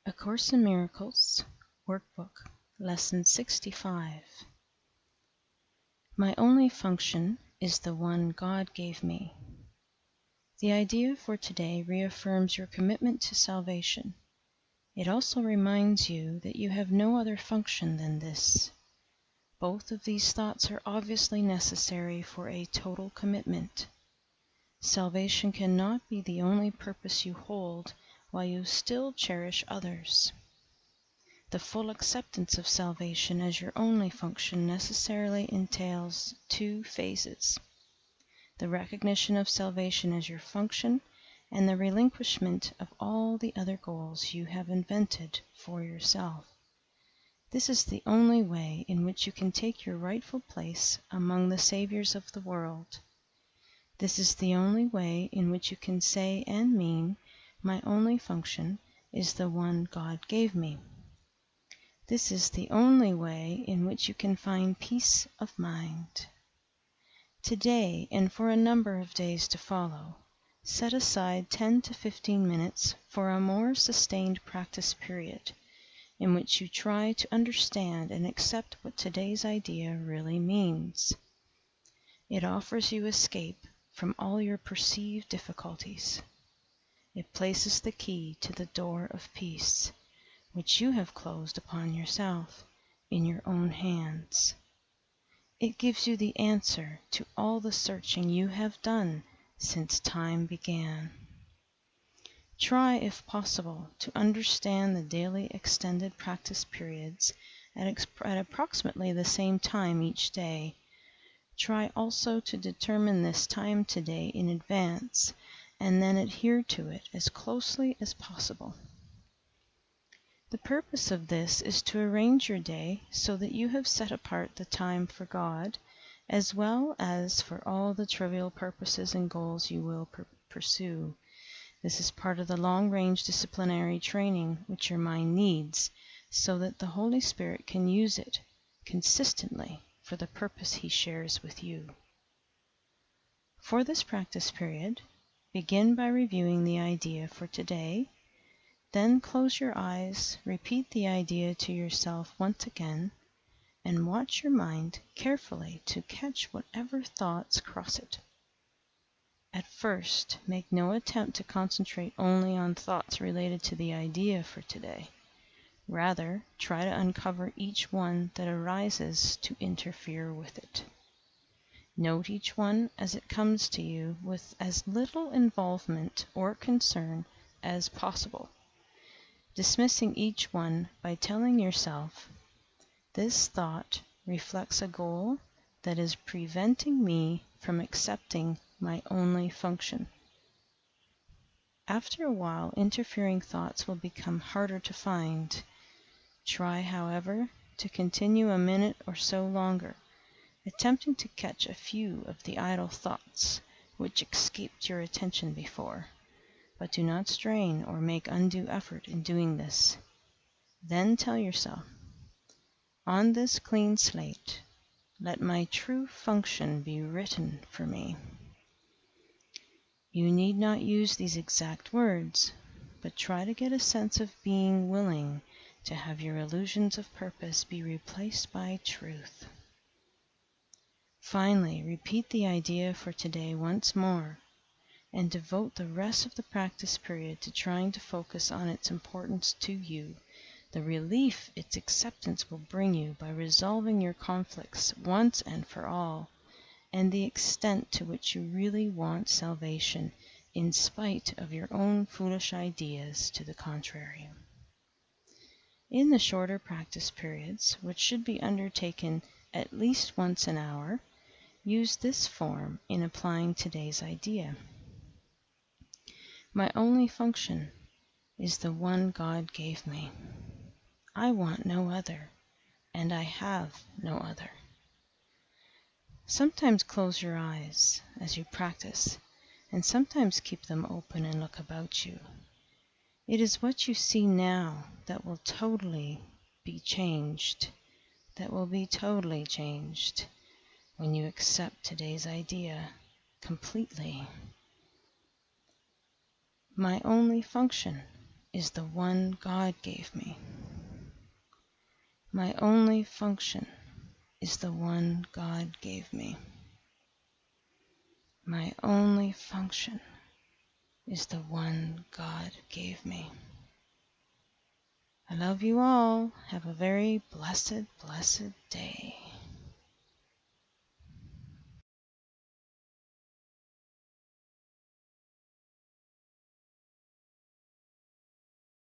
A Course in Miracles, Workbook, Lesson 65. My only function is the one God gave me. The idea for today reaffirms your commitment to salvation. It also reminds you that you have no other function than this. Both of these thoughts are obviously necessary for a total commitment. Salvation cannot be the only purpose you hold while you still cherish others. The full acceptance of salvation as your only function necessarily entails two phases: the recognition of salvation as your function and the relinquishment of all the other goals you have invented for yourself. This is the only way in which you can take your rightful place among the saviors of the world. This is the only way in which you can say and mean, "My only function is the one God gave me." This is the only way in which you can find peace of mind. Today, and for a number of days to follow, set aside 10 to 15 minutes for a more sustained practice period, in which you try to understand and accept what today's idea really means. It offers you escape from all your perceived difficulties. It places the key to the door of peace, which you have closed upon yourself, in your own hands. It gives you the answer to all the searching you have done since time began. Try, if possible, to understand the daily extended practice periods at approximately the same time each day. Try also to determine this time today in advance, and then adhere to it as closely as possible. The purpose of this is to arrange your day so that you have set apart the time for God, as well as for all the trivial purposes and goals you will pursue. This is part of the long-range disciplinary training which your mind needs, so that the Holy Spirit can use it consistently for the purpose He shares with you. For this practice period, begin by reviewing the idea for today. Then close your eyes, repeat the idea to yourself once again, and watch your mind carefully to catch whatever thoughts cross it. At first, make no attempt to concentrate only on thoughts related to the idea for today. Rather, try to uncover each one that arises to interfere with it. Note each one as it comes to you with as little involvement or concern as possible, dismissing each one by telling yourself, "This thought reflects a goal that is preventing me from accepting my only function." After a while, interfering thoughts will become harder to find. Try, however, to continue a minute or so longer, attempting to catch a few of the idle thoughts which escaped your attention before. But do not strain or make undue effort in doing this. Then tell yourself, "On this clean slate, let my true function be written for me." You need not use these exact words, but try to get a sense of being willing to have your illusions of purpose be replaced by truth. Finally, repeat the idea for today once more, and devote the rest of the practice period to trying to focus on its importance to you, the relief its acceptance will bring you by resolving your conflicts once and for all, and the extent to which you really want salvation in spite of your own foolish ideas to the contrary. In the shorter practice periods, which should be undertaken at least once an hour, use this form in applying today's idea. My only function is the one God gave me. I want no other, and I have no other. Sometimes close your eyes as you practice, and sometimes keep them open and look about you. It is what you see now that will be totally changed when you accept today's idea completely. My only function is the one God gave me. My only function is the one God gave me. My only function is the one God gave me. I love you all. Have a very blessed, blessed day.